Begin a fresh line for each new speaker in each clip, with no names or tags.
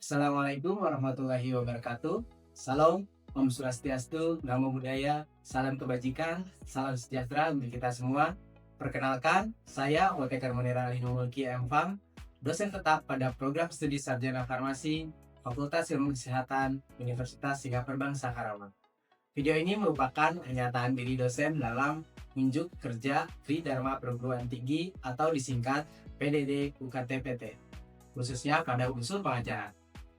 Assalamualaikum warahmatullahi wabarakatuh. Salam, Om Swastiastu, Namo Buddhaya, salam kebajikan, salam sejahtera untuk kita semua. Perkenalkan, saya Watekar Munira Linumulki MFAM, dosen tetap pada program studi Sarjana Farmasi, Fakultas Ilmu Kesehatan, Universitas Singapura Bangsa Karawang. Video ini merupakan pernyataan diri dosen dalam unjuk kerja Tri Dharma Perguruan Tinggi atau disingkat PDD UKT-PT, khususnya pada unsur pengajaran.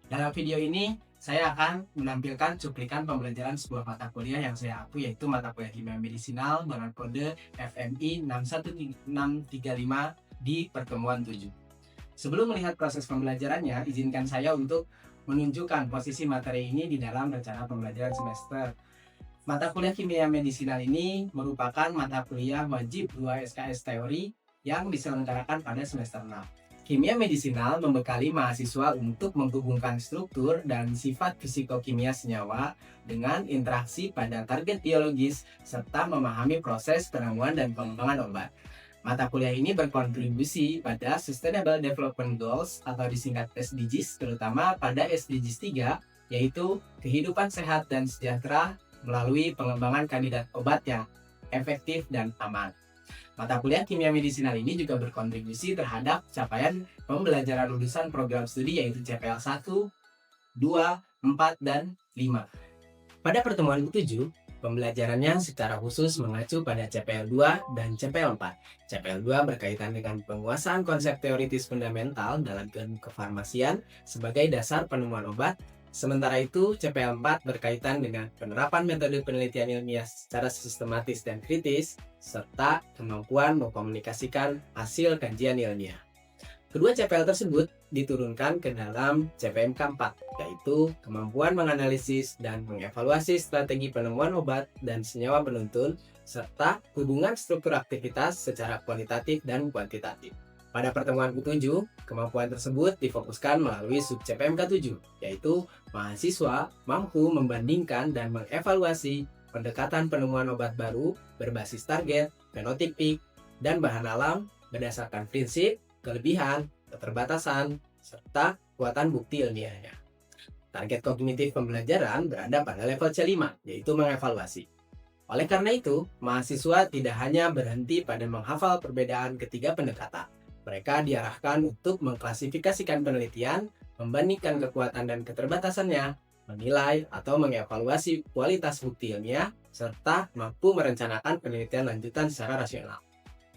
Dalam video ini, saya akan menampilkan cuplikan pembelajaran sebuah mata kuliah yang saya akui, yaitu mata kuliah kimia medisinal dengan kode FMI 61635 di pertemuan 7. Sebelum melihat proses pembelajarannya, izinkan saya untuk menunjukkan posisi materi ini di dalam rencana pembelajaran semester. Mata kuliah kimia medisinal ini merupakan mata kuliah wajib 2 SKS teori yang diselenggarakan pada semester 6. Kimia medisinal membekali mahasiswa untuk menghubungkan struktur dan sifat fisikokimia senyawa dengan interaksi pada target biologis serta memahami proses penemuan dan pengembangan obat. Mata kuliah ini berkontribusi pada Sustainable Development Goals atau disingkat SDGs, terutama pada SDGs 3, yaitu kehidupan sehat dan sejahtera melalui pengembangan kandidat obat yang efektif dan aman. Mata kuliah kimia medisinal ini juga berkontribusi terhadap capaian pembelajaran lulusan program studi yaitu CPL 1, 2, 4, dan 5. Pada pertemuan ke-7, pembelajarannya secara khusus mengacu pada CPL 2 dan CPL 4. CPL 2 berkaitan dengan penguasaan konsep teoritis fundamental dalam ilmu kefarmasian sebagai dasar penemuan obat. Sementara itu, CPL 4 berkaitan dengan penerapan metode penelitian ilmiah secara sistematis dan kritis, serta kemampuan mengkomunikasikan hasil kajian ilmiah. Kedua CPL tersebut diturunkan ke dalam CPMK 4, yaitu kemampuan menganalisis dan mengevaluasi strategi penemuan obat dan senyawa penuntun, serta hubungan struktur aktivitas secara kualitatif dan kuantitatif. Pada pertemuan ke-7, kemampuan tersebut difokuskan melalui sub CPMK 7, yaitu mahasiswa mampu membandingkan dan mengevaluasi pendekatan penemuan obat baru berbasis target, fenotipik, dan bahan alam berdasarkan prinsip, kelebihan, keterbatasan, serta kekuatan bukti ilmiahnya. Target kognitif pembelajaran berada pada level C5, yaitu mengevaluasi. Oleh karena itu, mahasiswa tidak hanya berhenti pada menghafal perbedaan ketiga pendekatan. Mereka diarahkan untuk mengklasifikasikan penelitian, membandingkan kekuatan dan keterbatasannya, menilai atau mengevaluasi kualitas bukti ilmiah, serta mampu merencanakan penelitian lanjutan secara rasional.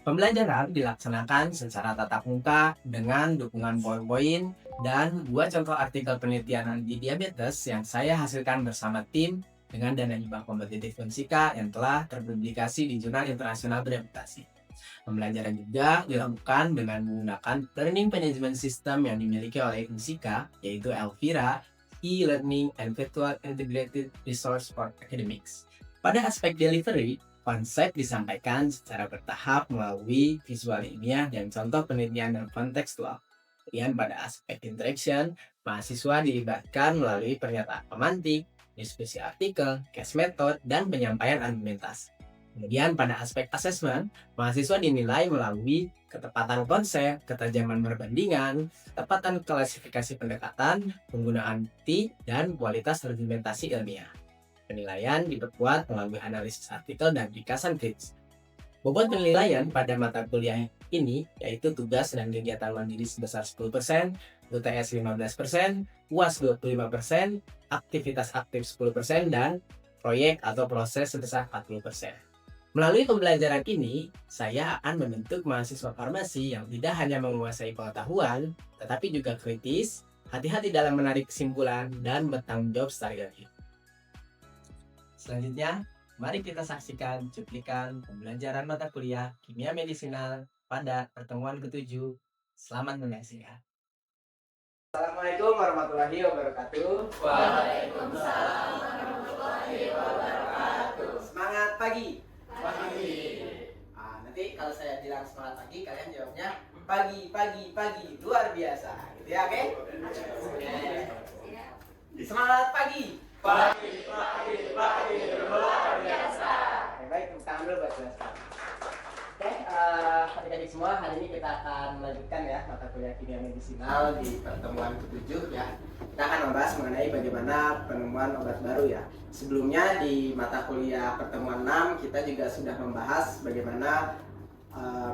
Pembelajaran dilaksanakan secara tatap muka dengan dukungan PowerPoint dan 2 contoh artikel penelitian di diabetes yang saya hasilkan bersama tim dengan dana hibah kompetitif Unsika yang telah terpublikasi di jurnal internasional bereputasi. Pembelajaran juga dilakukan dengan menggunakan Learning Management System yang dimiliki oleh Unsika, yaitu Elvira, E-Learning and Virtual Integrated Resource for Academics. Pada aspek delivery, konsep disampaikan secara bertahap melalui visual ilmiah dan contoh penelitian dan kontekstual. Kemudian pada aspek interaction, mahasiswa dilibatkan melalui pernyataan pemantik, diskusi artikel, case method, dan penyampaian argumentasi. Kemudian pada aspek assessment, mahasiswa dinilai melalui ketepatan konsep, ketajaman perbandingan, ketepatan klasifikasi pendekatan, penggunaan bukti, dan kualitas argumentasi ilmiah. Penilaian diperkuat melalui analisis artikel dan ringkasan kritis. Bobot penilaian pada mata kuliah ini yaitu tugas dan kegiatan mandiri sebesar 10%, UTS 15%, UAS 25%, aktivitas aktif 10%, dan proyek atau proses sebesar 40%. Melalui pembelajaran ini, saya akan membentuk mahasiswa farmasi yang tidak hanya menguasai pengetahuan, tetapi juga kritis, hati-hati dalam menarik kesimpulan, dan bertanggung jawab secara ilmiah. Selanjutnya, mari kita saksikan cuplikan pembelajaran mata kuliah kimia medisinal pada pertemuan ke-7. Selamat menyaksikan. Assalamualaikum warahmatullahi wabarakatuh.
Waalaikumsalam warahmatullahi wabarakatuh.
Semangat pagi.
Pagi.
Nanti kalau saya bilang semangat pagi, kalian jawabnya pagi, luar biasa, gitu ya, oke? Semangat pagi.
Pagi, luar biasa.
Baik, tepuk tangan dulu buat jelaskan. Adik-adik semua, hari ini kita akan melanjutkan ya mata kuliah kimia medisinal di pertemuan ke-7 ya. Kita akan membahas mengenai bagaimana penemuan obat baru ya. Sebelumnya di mata kuliah pertemuan 6 kita juga sudah membahas bagaimana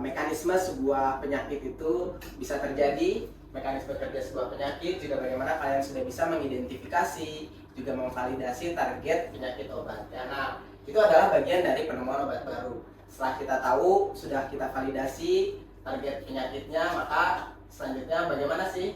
mekanisme sebuah penyakit itu bisa terjadi, mekanisme kerja sebuah penyakit, juga bagaimana kalian sudah bisa mengidentifikasi, juga memvalidasi target penyakit obat ya. Nah, itu adalah bagian dari penemuan obat baru. Setelah kita tahu, sudah kita validasi target penyakitnya, maka selanjutnya bagaimana sih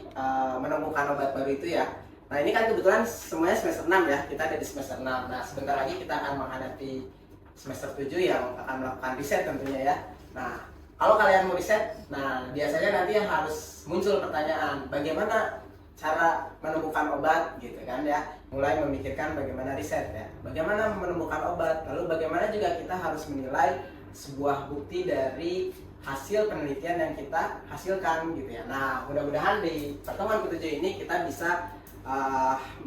menemukan obat baru itu ya. Nah, ini kan kebetulan semuanya semester 6 ya, kita ada di semester 6. Nah, sebentar lagi kita akan menghadapi semester 7 yang akan melakukan riset tentunya ya. Nah, kalau kalian mau riset, nah biasanya nanti yang harus muncul pertanyaan, bagaimana cara menemukan obat gitu kan ya. Mulai memikirkan bagaimana riset ya, bagaimana menemukan obat, lalu bagaimana juga kita harus menilai sebuah bukti dari hasil penelitian yang kita hasilkan gitu ya. Nah, mudah-mudahan di pertemuan ke-7 ini kita bisa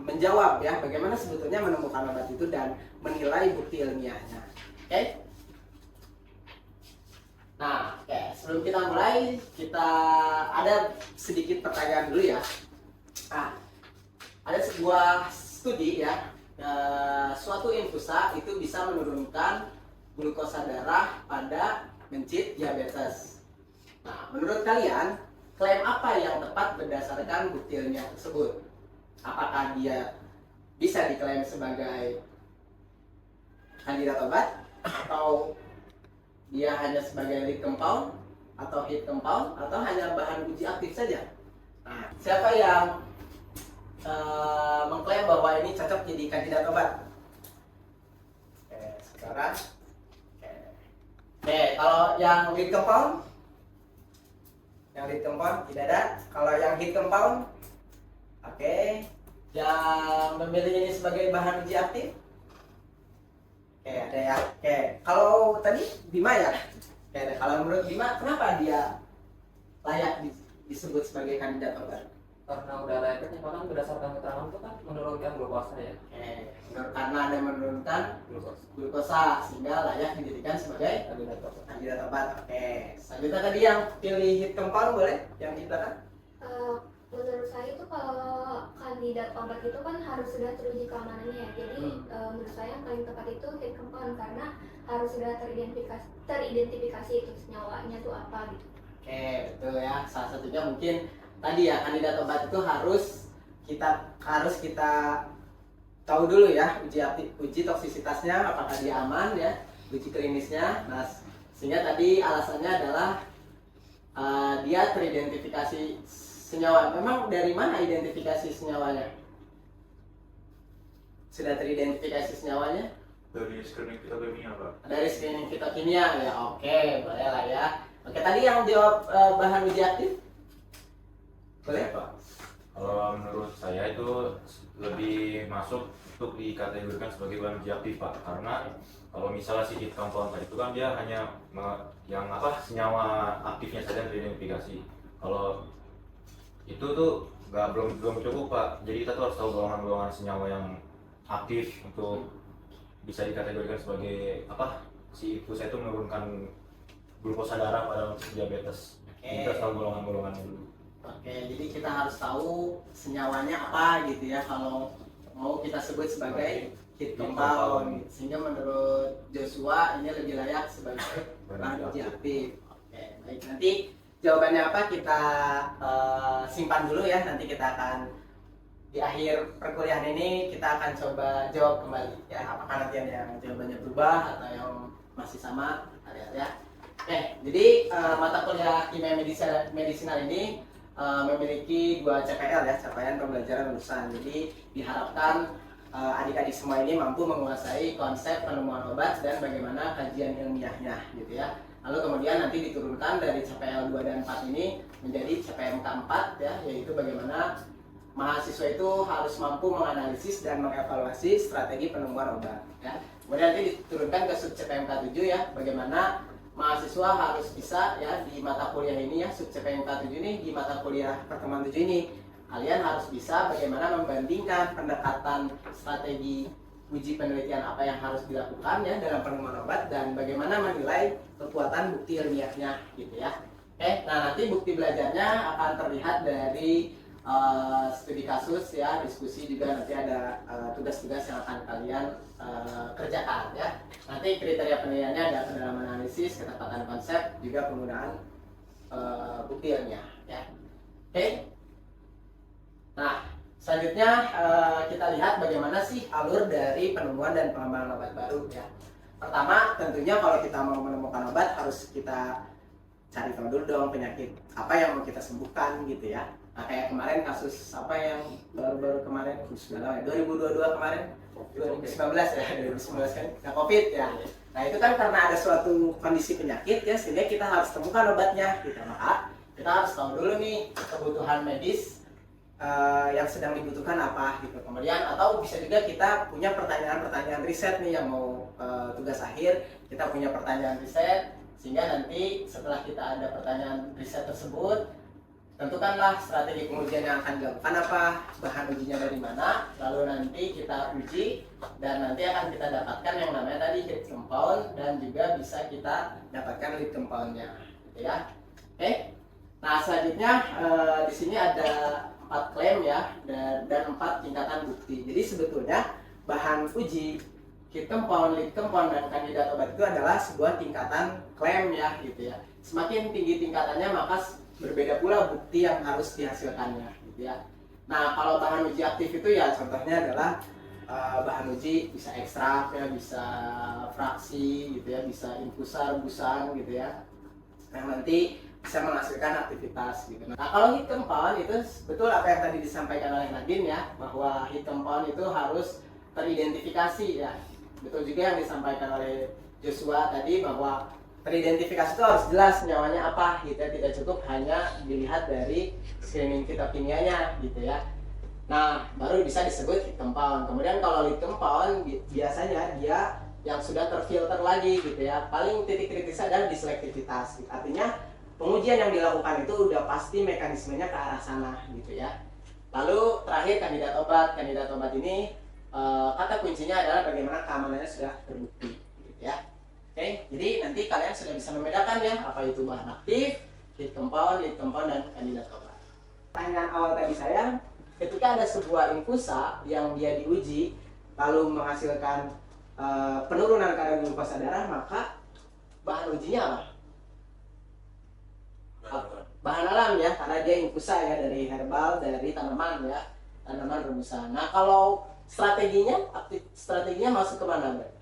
menjawab ya bagaimana sebetulnya menemukan obat itu dan menilai bukti ilmiahnya. Oke? Nah, sebelum kita mulai, kita ada sedikit pertanyaan dulu ya. Nah, ada sebuah studi ya, suatu infusa itu bisa menurunkan glukosa darah pada pencit diabetes. Nah, menurut kalian, klaim apa yang tepat berdasarkan bukti ilmiah tersebut? Apakah dia bisa diklaim sebagai kandidat obat, atau dia hanya sebagai lead compound atau hit compound, atau hanya bahan uji aktif saja? Nah, siapa yang mengklaim bahwa ini cocok jadi kandidat obat? Sekarang. Kalau yang lead compound, tidak ada. Kalau yang hit compound, yang memilih ini sebagai bahan uji aktif, ada ya. Kalau tadi Bima ya, kalau menurut Bima, kenapa dia layak disebut sebagai kandidat obat?
Karena udah layaknya kan berdasarkan keterangan itu kan menurunkan glukosa ya.
Karena ada menurunkan glukosa sehingga layak dijadikan sebagai kandidat obat. Selanjutnya tadi yang pilih hit compound boleh, yang kita kan?
Menurut saya itu kalau kandidat obat itu kan harus sudah teruji keamanannya ya. Jadi menurut saya yang paling tepat itu hit compound karena harus sudah teridentifikasi itu senyawanya itu apa gitu.
Betul ya. Salah satunya mungkin tadi ya, kandidat obat itu harus kita tahu dulu ya uji toksisitasnya, apakah dia aman ya, uji klinisnya. Nah, sehingga tadi alasannya adalah dia teridentifikasi senyawa. Memang dari mana identifikasi senyawanya? Sudah teridentifikasi senyawanya?
Dari screening fitokimia, Pak.
Dari screening fitokimia ya, oke, boleh lah ya. Oke, tadi yang jawab bahan uji aktif? Boleh,
Pak. Kalau menurut saya itu lebih masuk untuk dikategorikan sebagai bahan uji aktif, Pak. Karena kalau misalnya si hit compound tadi itu kan dia hanya senyawa aktifnya saja yang teridentifikasi. Kalau itu tuh belum cukup, Pak. Jadi kita tuh harus tahu golongan-golongan senyawa yang aktif untuk bisa dikategorikan sebagai si infusa itu menurunkan glukosa darah pada diabetes. Kita harus tahu golongan-golongannya dulu.
Jadi kita harus tahu senyawanya apa gitu ya kalau mau kita sebut sebagai hit compound. Sehingga menurut Joshua ini lebih layak sebagai bahan uji aktif. Baik, nanti jawabannya apa kita simpan dulu ya. Nanti kita akan di akhir perkuliahan ini kita akan coba jawab kembali ya, apakah nanti ada yang jawabannya berubah atau yang masih sama ya. Jadi mata kuliah kimia medisinal ini memiliki 2 CPL ya, capaian pembelajaran lulusan. Jadi diharapkan adik-adik semua ini mampu menguasai konsep penemuan obat dan bagaimana kajian ilmiahnya gitu ya. Lalu kemudian nanti diturunkan dari CPL 2 dan 4 ini menjadi CPMK 4 ya, yaitu bagaimana mahasiswa itu harus mampu menganalisis dan mengevaluasi strategi penemuan obat ya. Kemudian nanti diturunkan ke sub CPMK 7 ya, bagaimana mahasiswa harus bisa ya di mata kuliah ini ya, sub CPMK 7 ini, di mata kuliah pertemuan 7 ini kalian harus bisa bagaimana membandingkan pendekatan strategi
uji penelitian apa yang harus dilakukan ya dalam penemuan obat dan bagaimana menilai kekuatan bukti ilmiahnya gitu ya. Oke, nah nanti bukti belajarnya akan terlihat dari studi kasus ya, diskusi juga nanti ada tugas-tugas yang akan kalian kerjakan ya. Nanti kriteria penilaiannya ada kedalaman analisis, ketepatan konsep, juga penggunaan bukti ilmiah ya. Oke. Nah, selanjutnya kita lihat bagaimana sih alur dari penemuan dan pengembangan obat baru ya. Pertama, tentunya kalau kita mau menemukan obat harus kita cari tahu dulu dong penyakit apa yang mau kita sembuhkan gitu ya. Nah, kayak kemarin kasus apa yang baru-baru kemarin 2022 kemarin 2019 ya 2019 kan nah, COVID ya. Nah itu kan karena ada suatu kondisi penyakit ya sehingga kita harus temukan obatnya gitu. Maka kita harus tahu dulu nih kebutuhan medis yang sedang dibutuhkan apa gitu. Kemudian atau bisa juga kita punya pertanyaan-pertanyaan riset nih yang mau tugas akhir kita punya pertanyaan riset sehingga nanti setelah kita ada pertanyaan riset tersebut tentukanlah strategi pengujian yang akan dilakukan apa, bahan ujinya dari mana, lalu nanti kita uji dan nanti akan kita dapatkan yang namanya tadi hit compound dan juga bisa kita dapatkan lead compoundnya, gitu ya. Oke, nah selanjutnya di sini ada 4 klaim ya dan 4 tingkatan bukti. Jadi sebetulnya bahan uji hit compound, lead compound dan kandidat obat itu adalah sebuah tingkatan klaim ya, gitu ya. Semakin tinggi tingkatannya maka berbeda pula bukti yang harus dihasilkannya gitu ya. Nah kalau bahan uji aktif itu ya contohnya adalah bahan uji bisa ekstrak ya, bisa fraksi gitu ya, bisa infusar, busaan gitu ya, yang nanti bisa menghasilkan aktivitas gitu. Nah kalau hit compound itu betul apa yang tadi disampaikan oleh Nadine ya, bahwa hit compound itu harus teridentifikasi ya. Betul juga yang disampaikan oleh Joshua tadi bahwa teridentifikasi itu harus jelas nyawanya apa gitu ya, tidak cukup hanya dilihat dari screening kita kimianya gitu ya. Nah baru bisa disebut hit compound. Kemudian kalau lead compound biasanya dia yang sudah terfilter lagi gitu ya, paling titik kritisnya adalah di selektivitas gitu. Artinya pengujian yang dilakukan itu udah pasti mekanismenya ke arah sana gitu ya. Lalu terakhir kandidat obat ini kata kuncinya adalah bagaimana keamanannya sudah terbukti gitu ya. Oke, jadi nanti kalian sudah bisa membedakan ya apa itu bahan aktif, hit compound, lead compound, dan kandidat obat. Pertanyaan awal tadi saya, ketika ada sebuah infusa yang dia diuji lalu menghasilkan penurunan kadar glukosa darah, maka bahan ujinya apa? Bahan alam ya, karena dia infusa ya, dari herbal, dari tanaman ya, tanaman rebusan. Nah kalau strateginya masuk ke mana berarti?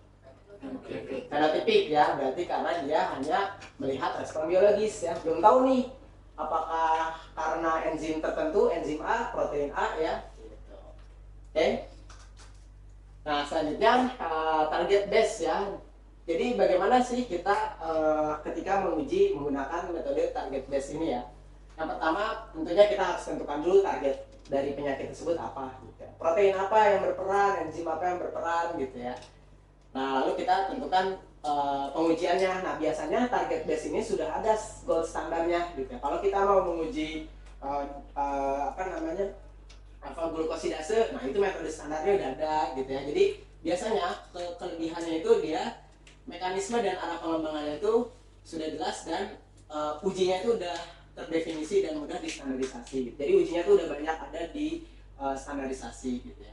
Fenotipik ya, berarti karena dia hanya melihat respon biologis ya, belum tahu nih apakah karena enzim tertentu, enzim A, protein A ya gitu. Oke. Nah selanjutnya target base ya. Jadi bagaimana sih kita ketika menguji menggunakan metode target base ini ya. Yang pertama tentunya kita harus tentukan dulu target dari penyakit tersebut apa gitu. Protein apa yang berperan, enzim apa yang berperan gitu ya. Nah, lalu kita tentukan pengujiannya. Nah, biasanya target base ini sudah ada gold standarnya gitu ya. Kalau kita mau menguji alfa glukosidase, nah itu metode standarnya udah ada gitu ya. Jadi, biasanya kelebihannya itu dia mekanisme dan arah pengembangannya itu sudah jelas dan ujinya itu udah terdefinisi dan mudah distandarisasi. Jadi, ujinya itu udah banyak ada di standarisasi gitu ya.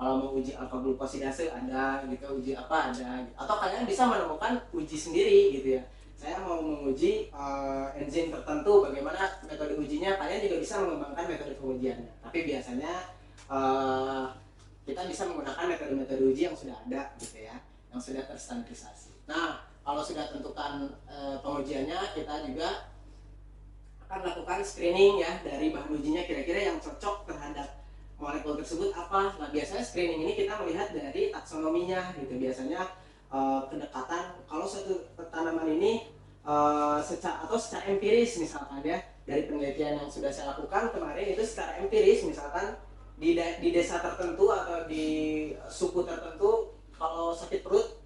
Kalau mau uji alfa glukosidase ada gitu, uji apa ada gitu. Atau kalian bisa menemukan uji sendiri gitu ya. Saya mau menguji enzim tertentu, bagaimana metode ujinya, kalian juga bisa mengembangkan metode pengujiannya. Tapi biasanya kita bisa menggunakan metode-metode uji yang sudah ada gitu ya, yang sudah terstandarisasi. Nah, kalau sudah tentukan pengujiannya, kita juga akan lakukan screening ya dari bahan ujinya, kira-kira yang cocok terhadap molekul tersebut apa. Nah biasanya screening ini kita melihat dari taksonominya gitu. Biasanya kedekatan kalau suatu tanaman ini secara empiris misalkan ya, dari penelitian yang sudah saya lakukan kemarin itu secara empiris, misalkan di desa tertentu atau di suku tertentu kalau sakit perut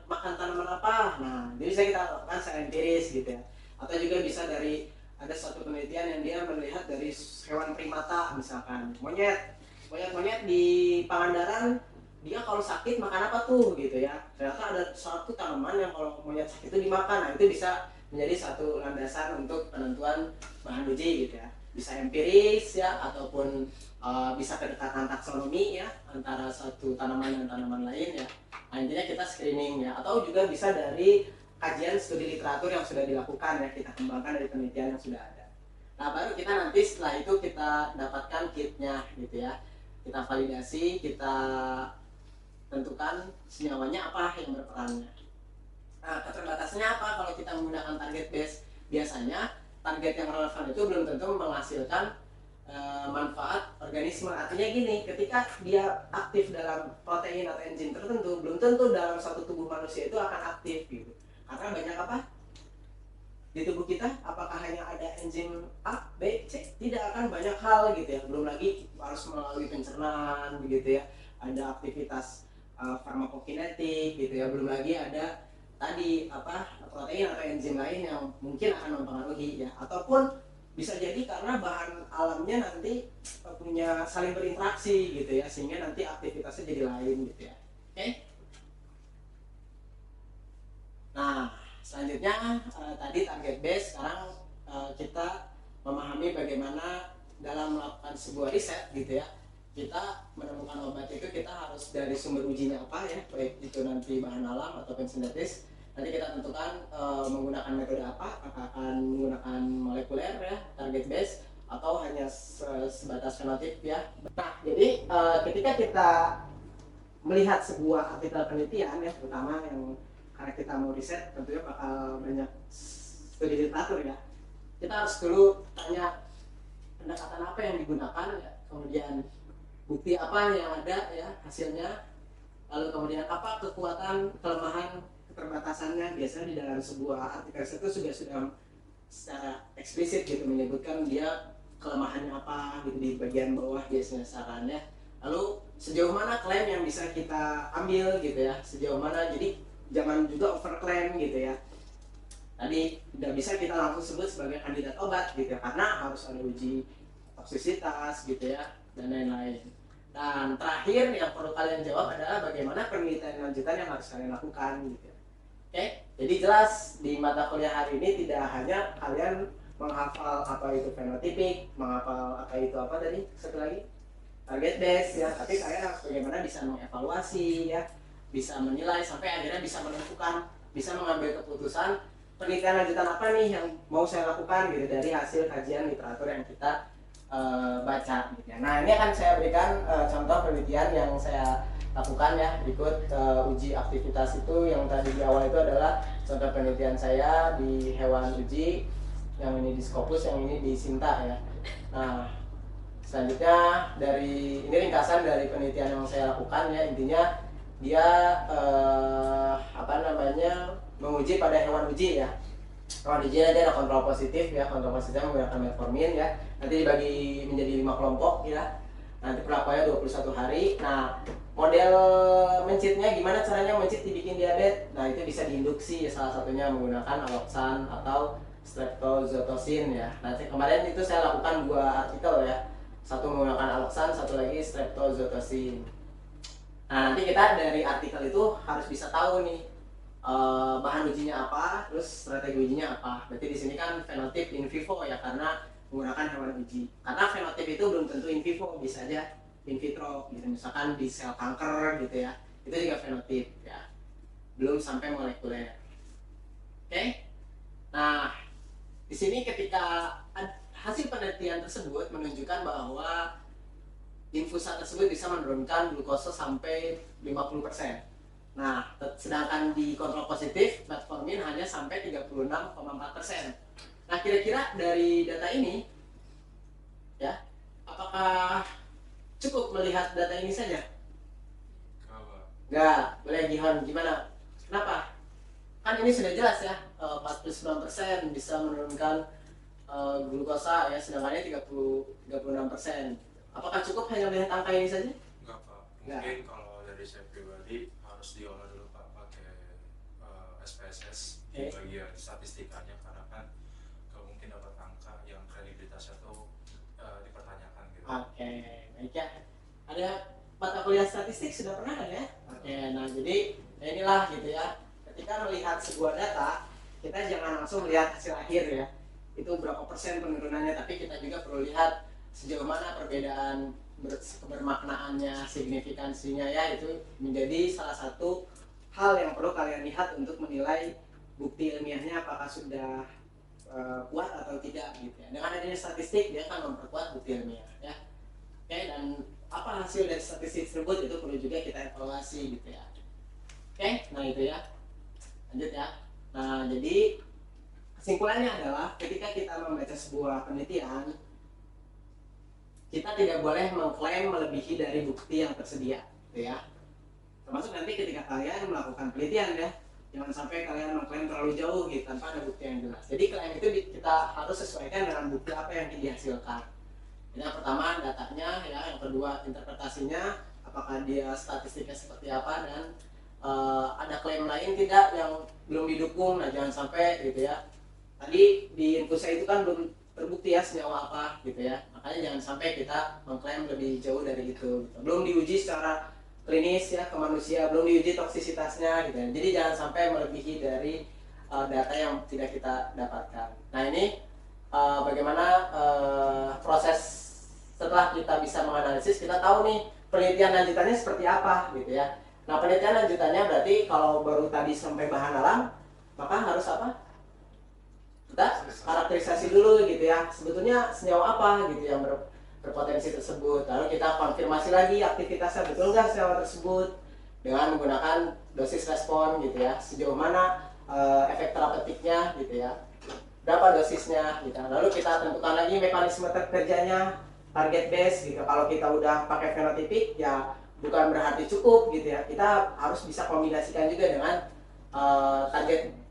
makan tanaman apa. Nah jadi bisa kita lakukan secara empiris gitu ya. Atau juga bisa dari ada suatu penelitian yang dia melihat dari hewan primata, misalkan monyet di Pangandaran dia kalau sakit makan apa tuh gitu ya. Ternyata ada satu tanaman yang kalau monyet sakit itu dimakan. Nah, itu bisa menjadi satu landasan untuk penentuan bahan uji gitu ya. Bisa empiris ya, ataupun bisa kedekatan taksonomi ya antara satu tanaman dan tanaman lain ya. Nah, intinya kita screening ya, atau juga bisa dari kajian studi literatur yang sudah dilakukan ya, kita kembangkan dari penelitian yang sudah ada. Nah, baru kita nanti setelah itu kita dapatkan kitnya gitu ya. Kita validasi, kita tentukan senyawanya apa yang berperannya. Nah, keterbatasannya apa kalau kita menggunakan target base? Biasanya target yang relevan itu belum tentu menghasilkan manfaat organisme. Artinya gini, ketika dia aktif dalam protein atau enzim tertentu, belum tentu dalam satu tubuh manusia itu akan aktif gitu. Karena banyak apa? Di tubuh kita, apakah hanya ada enzim A, B, C? Tidak, akan banyak hal gitu ya. Belum lagi harus melalui pencernaan begitu ya. Ada aktivitas farmakokinetik gitu ya. Belum lagi ada tadi protein atau enzim lain yang mungkin akan mempengaruhi ya. Ataupun bisa jadi karena bahan alamnya nanti punya saling berinteraksi gitu ya, sehingga nanti aktivitasnya jadi lain gitu ya. Oke? Nah, selanjutnya tadi target base. Sekarang kita memahami bagaimana dalam melakukan sebuah riset gitu ya, kita menemukan obat itu kita harus dari sumber ujinya apa ya, baik itu nanti bahan alam ataupun sintetis. Nanti kita tentukan menggunakan metode apa, apakah akan menggunakan molekuler ya, target base, atau hanya sebatas fenotip ya. Nah, jadi ketika kita melihat sebuah artikel penelitian ya, terutama yang karena kita mau riset, tentunya bakal banyak studi literatur ya. Kita harus dulu tanya pendekatan apa yang digunakan ya, kemudian bukti apa yang ada ya hasilnya, lalu kemudian apa kekuatan, kelemahan, keterbatasannya. Biasanya di dalam sebuah artikel itu sudah secara eksplisit gitu menyebutkan dia kelemahannya apa gitu di bagian bawah biasanya sarannya. Lalu sejauh mana klaim yang bisa kita ambil gitu ya, sejauh mana, jadi jangan juga overclaim gitu ya. Tadi tidak bisa kita langsung sebut sebagai kandidat obat gitu ya, karena harus ada uji toksisitas gitu ya, dan lain-lain. Dan terakhir yang perlu kalian jawab adalah bagaimana penelitian lanjutan yang harus kalian lakukan gitu ya. Oke, jadi jelas di mata kuliah hari ini tidak hanya kalian menghafal apa itu fenotipik, menghafal apa itu apa tadi satu lagi target base ya, tapi kalian harus bagaimana bisa mengevaluasi ya, bisa menilai sampai akhirnya bisa menentukan, bisa mengambil keputusan penelitian lanjutan apa nih yang mau saya lakukan gitu dari hasil kajian literatur yang kita baca gitu ya. Nah, ini akan saya berikan contoh penelitian yang saya lakukan ya. Berikut uji aktivitas itu yang tadi di awal itu adalah contoh penelitian saya di hewan uji, yang ini di Scopus, yang ini di Sinta ya. Nah, selanjutnya dari ini ringkasan dari penelitian yang saya lakukan ya, intinya dia menguji pada hewan uji ya. Hewan uji nanti ada kontrol positif ya, kontrol positifnya menggunakan metformin ya, nanti dibagi menjadi 5 kelompok ya, nanti perlakuannya 21 hari. Nah, model mencitnya gimana caranya mencit dibikin diabetes? Nah, itu bisa diinduksi ya, salah satunya menggunakan alloxan atau streptozotocin ya. Nanti kemarin itu saya lakukan 2 artikel ya, satu menggunakan alloxan, satu lagi streptozotocin. Nah, nanti kita dari artikel itu harus bisa tahu nih bahan ujinya apa, terus strategi ujinya apa. Berarti di sini kan fenotip in vivo ya, karena menggunakan hewan uji. Karena fenotip itu belum tentu in vivo, bisa aja in vitro gitu. Misalkan di sel kanker gitu ya, itu juga fenotip ya, belum sampai molekuler. Oke? Nah, di sini ketika hasil penelitian tersebut menunjukkan bahwa infusa tersebut bisa menurunkan glukosa sampai 50%. Nah, sedangkan di kontrol positif metformin hanya sampai 36,4%. Nah, kira-kira dari data ini ya, apakah cukup melihat data ini saja? Enggak. Boleh Gihon, gimana? Kenapa? Kan ini sudah jelas ya, 49% bisa menurunkan glukosa ya, sedangkan ini 36%. Apakah cukup hanya melihat angka ini saja?
Enggak, Pak. Mungkin kalau dari saya pribadi harus diolah dulu, Pak, pakai SPSS di bagian statistikanya, karena kan kalau mungkin dapat angka yang kredibilitasnya tuh dipertanyakan gitu.
Oke, baik ya. Ada mata kuliah statistik sudah pernah kan ya? Oke, nah jadi ya inilah gitu ya. Ketika melihat sebuah data, kita jangan langsung melihat hasil akhir ya. Itu berapa persen penurunannya, tapi kita juga perlu lihat sejauh mana perbedaan kebermaknaannya, signifikansinya ya. Itu menjadi salah satu hal yang perlu kalian lihat untuk menilai bukti ilmiahnya apakah sudah kuat atau tidak gitu ya. Dengan adanya statistik dia akan memperkuat bukti ilmiah ya. Oke, dan apa hasil dari statistik tersebut itu perlu juga kita evaluasi gitu ya. Oke, nah itu ya. Lanjut ya. Nah, jadi kesimpulannya adalah ketika kita membaca sebuah penelitian, kita tidak boleh mengklaim melebihi dari bukti yang tersedia gitu ya. Termasuk nanti ketika kalian melakukan penelitian ya, jangan sampai kalian mengklaim terlalu jauh gitu tanpa ada bukti yang jelas. Jadi klaim itu kita harus sesuaikan dengan bukti apa yang dihasilkan. Jadi yang pertama datanya ya, yang kedua interpretasinya, apakah dia statistiknya seperti apa, dan ada klaim lain tidak yang belum didukung. Nah jangan sampai gitu ya. Tadi di infusa itu kan belum terbukti ya senyawa apa gitu ya. Makanya jangan sampai kita mengklaim lebih jauh dari itu. Gitu. Belum diuji secara klinis ya ke manusia, belum diuji toksisitasnya gitu ya. Jadi jangan sampai melebihi dari data yang tidak kita dapatkan. Nah ini bagaimana proses setelah kita bisa menganalisis, kita tahu nih penelitian lanjutannya seperti apa gitu ya. Nah penelitian lanjutannya berarti kalau baru tadi sampai bahan alam, maka harus apa? Kita karakterisasi dulu gitu ya. Sebetulnya senyawa apa gitu yang berpotensi tersebut, lalu kita konfirmasi lagi aktivitasnya betul nggak senyawa tersebut dengan menggunakan dosis respon gitu ya, sejauh mana efek terapeutiknya gitu ya, berapa dosisnya gitu. Lalu kita tentukan lagi mekanisme kerjanya, target base gitu. Kalau kita udah pakai fenotipik ya bukan berarti cukup gitu ya, kita harus bisa kombinasikan juga dengan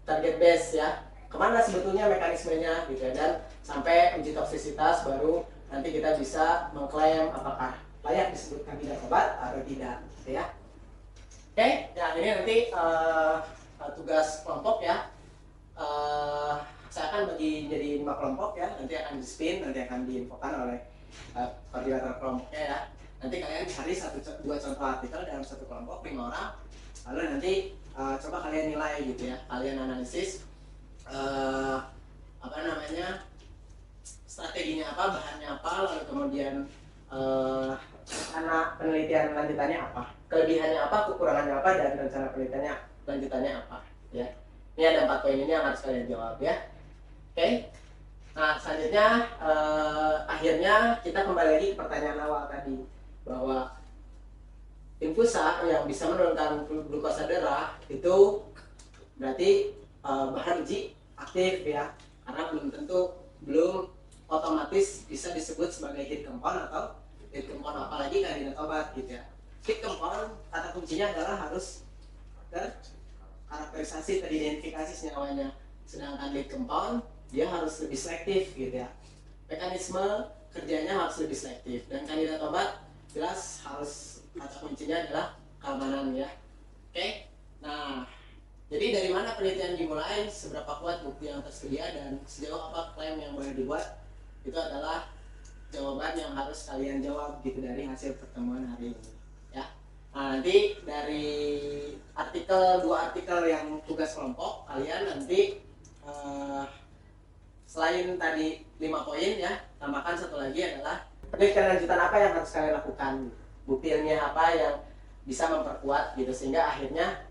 target base ya, kemana sebetulnya mekanismenya gitu ya, dan sampai uji toksisitas baru nanti kita bisa mengklaim apakah layak disebut kandidat obat atau tidak gitu ya. Oke, ya ini nanti tugas kelompok ya. Saya akan bagi jadi 5 kelompok ya, nanti akan di spin, nanti akan diinfokan oleh koordinator kelompoknya ya. Nanti kalian cari 2 contoh artikel dalam satu kelompok 5 orang, lalu nanti coba kalian nilai gitu ya, kalian analisis strateginya apa, bahannya apa, lalu kemudian rencana penelitian lanjutannya apa, kelebihannya apa, kekurangannya apa, dan rencana penelitiannya lanjutannya apa ya. Ini ada 4 poin ini yang harus kalian jawab ya. Oke. Nah selanjutnya akhirnya kita kembali lagi ke pertanyaan awal tadi, bahwa infusa yang bisa menurunkan glukosa darah itu berarti bahan uji aktif ya, karena belum otomatis bisa disebut sebagai hit compound atau hit compound, apalagi kandidat obat gitu ya. Hit compound kata kuncinya adalah harus karakterisasi, teridentifikasi senyawanya, sedangkan hit compound dia harus lebih selektif gitu ya, mekanisme kerjanya harus lebih selektif, dan kandidat obat jelas harus kata kuncinya adalah keamanan ya. Oke, nah jadi dari mana penelitian dimulai, seberapa kuat bukti yang tersedia, dan sejauh apa klaim yang boleh dibuat, itu adalah jawaban yang harus kalian jawab gitu dari hasil pertemuan hari ini ya. Nah nanti dari dua artikel yang tugas kelompok, kalian nanti selain tadi 5 poin ya, tambahkan satu lagi adalah penelitian lanjutan apa yang harus kalian lakukan, bukti ilmiah apa yang bisa memperkuat gitu, sehingga akhirnya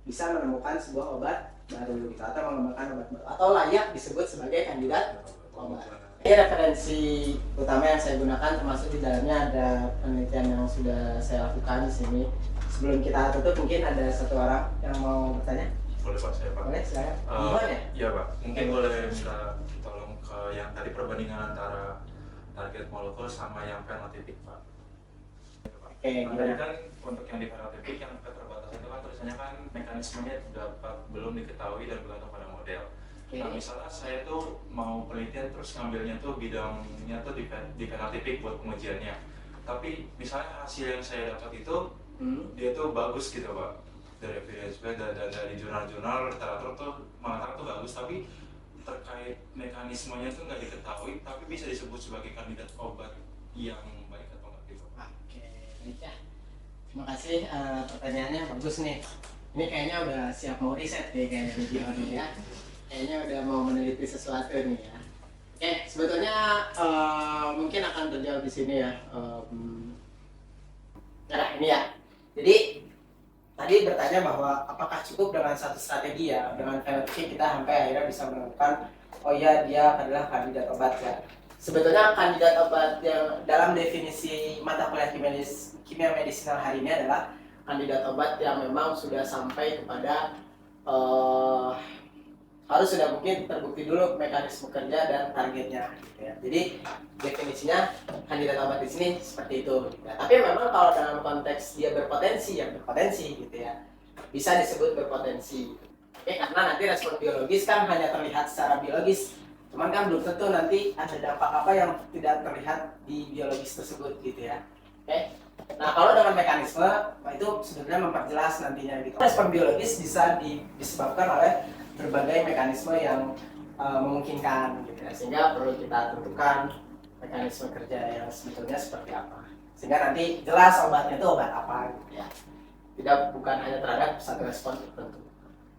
bisa menemukan sebuah obat baru gitu, atau mengembangkan obat baru, atau layak disebut sebagai kandidat obat. Ini referensi utama yang saya gunakan, termasuk di dalamnya ada penelitian yang sudah saya lakukan di sini. Sebelum kita tutup, mungkin ada satu orang yang mau bertanya.
Boleh Pak, saya Pak.
Boleh, silakan. Gimana ya?
Iya Pak, mungkin boleh minta tolong ke yang tadi perbandingan antara target molekul sama yang fenotipik Pak.
Oke,
Tadi
gimana?
kan untuk yang di fenotipik yang keterbatasan itu kan tulisannya kan mekanismenya belum diketahui dan bergantung pada model. Nah misalnya saya tuh mau penelitian terus ngambilnya tuh bidangnya tuh di fenotipik buat pengujiannya, tapi misalnya hasil yang saya dapat itu dia tuh bagus gitu Pak, dari evidence base dan dari jurnal-jurnal literatur tuh mengatakan tuh bagus, tapi terkait mekanismenya tuh nggak diketahui, tapi bisa disebut sebagai kandidat obat yang baik atau enggak gitu.
Oke, baik ya. Terima kasih, pertanyaannya bagus nih. Ini kayaknya udah siap mau riset nih kayaknya video ini ya. Kayaknya udah mau meneliti sesuatu nih ya. Oke, sebetulnya mungkin akan terjawab di sini ya. Nah ini ya. Jadi tadi bertanya bahwa apakah cukup dengan satu strategi ya, dengan fenotype kita sampai akhirnya bisa menemukan oh iya dia adalah kandidat obat ya. Sebetulnya kandidat obat yang dalam definisi mata kuliah kimia medisinal hari ini adalah kandidat obat yang memang sudah sampai kepada harus sudah mungkin terbukti dulu mekanisme kerja dan targetnya gitu ya. Jadi definisinya kandidat obat di sini seperti itu gitu ya. Tapi memang kalau dalam konteks dia berpotensi gitu ya, bisa disebut berpotensi. Oke, karena nanti respon biologis kan hanya terlihat secara biologis, cuman kan belum tentu nanti ada dampak apa yang tidak terlihat di biologis tersebut gitu ya. Oke, nah kalau dengan mekanisme itu sebenarnya memperjelas nantinya gitu. Respon biologis bisa disebabkan oleh berbagai mekanisme yang memungkinkan gitu ya, sehingga perlu kita tentukan mekanisme kerja yang sebetulnya seperti apa, sehingga nanti jelas obatnya itu obat apa gitu ya, tidak bukan hanya terhadap satu respon tertentu.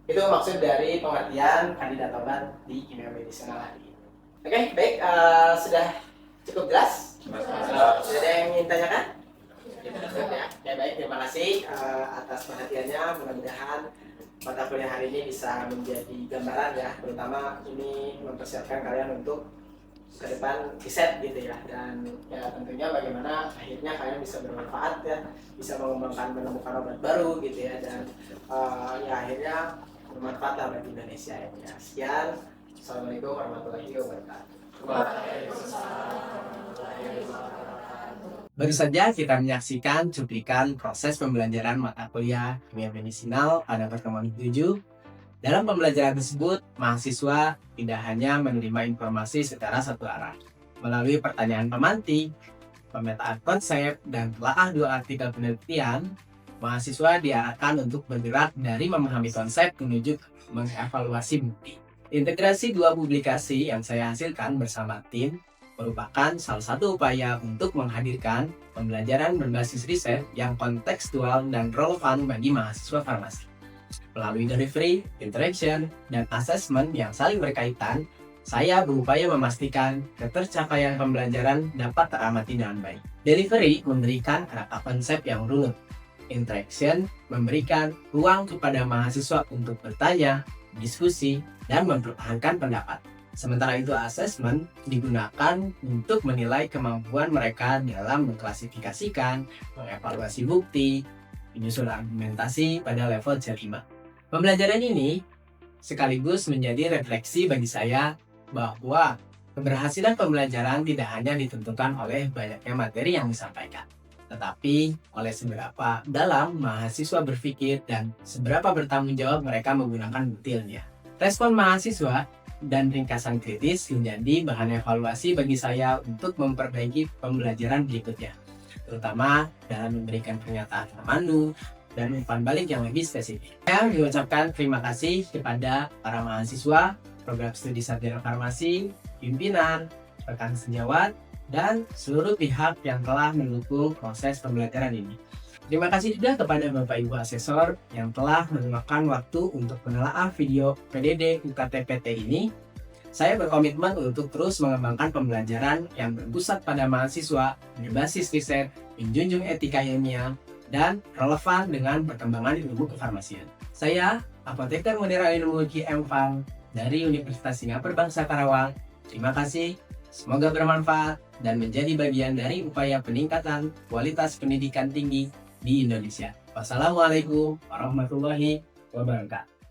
Itu maksud dari pengertian kandidat obat di kimia medisinal hari ini. Oke, baik, sudah cukup jelas? Sudah ada yang ingin tanyakan? Ya baik, terima kasih atas perhatiannya. Mudah-mudahan mata kuliah hari ini bisa menjadi gambaran ya, terutama ini mempersiapkan kalian untuk ke depan riset gitu ya, dan ya tentunya bagaimana akhirnya kalian bisa bermanfaat ya, bisa mengembangkan menemukan obat baru gitu ya, dan ya akhirnya bermanfaat lah bagi Indonesia ya. Sekian, assalamualaikum warahmatullahi wabarakatuh.
Baru saja kita menyaksikan cuplikan proses pembelajaran mata kuliah kimia medisinal pada pertemuan 7. Dalam pembelajaran tersebut, mahasiswa tidak hanya menerima informasi secara satu arah. Melalui pertanyaan pemantik, pemetaan konsep, dan telaah 2 artikel penelitian, mahasiswa diarahkan untuk bergerak dari memahami konsep menuju mengevaluasi bukti. Integrasi 2 publikasi yang saya hasilkan bersama tim merupakan salah satu upaya untuk menghadirkan pembelajaran berbasis riset yang kontekstual dan relevan bagi mahasiswa farmasi. Melalui delivery, interaction, dan assessment yang saling berkaitan, saya berupaya memastikan ketercapaian pembelajaran dapat teramati dengan baik. Delivery memberikan kerangka konsep yang runut. Interaction memberikan ruang kepada mahasiswa untuk bertanya, diskusi, dan mempertahankan pendapat. Sementara itu assessment digunakan untuk menilai kemampuan mereka dalam mengklasifikasikan, mengevaluasi bukti, menyusun argumentasi pada level C5. Pembelajaran ini sekaligus menjadi refleksi bagi saya bahwa keberhasilan pembelajaran tidak hanya ditentukan oleh banyaknya materi yang disampaikan, tetapi oleh seberapa dalam mahasiswa berpikir dan seberapa bertanggung jawab mereka menggunakan detailnya. Respon mahasiswa dan ringkasan kritis menjadi bahan evaluasi bagi saya untuk memperbaiki pembelajaran berikutnya, terutama dalam memberikan pernyataan pemandu dan umpan balik yang lebih spesifik. Saya mengucapkan terima kasih kepada para mahasiswa, program studi sarjana farmasi, pimpinan, rekan sejawat, dan seluruh pihak yang telah mendukung proses pembelajaran ini. Terima kasih juga kepada Bapak Ibu Asesor yang telah meluangkan waktu untuk menelaah video PDD UKT-PT ini. Saya berkomitmen untuk terus mengembangkan pembelajaran yang berpusat pada mahasiswa, berbasis riset, menjunjung etika ilmiah, dan relevan dengan perkembangan ilmu kefarmasian. Saya, Apoteker Munir Ilmu M. Fang dari Universitas Singapura Bangsa Karawang. Terima kasih, semoga bermanfaat dan menjadi bagian dari upaya peningkatan kualitas pendidikan tinggi di Indonesia. Wassalamualaikum warahmatullahi wabarakatuh.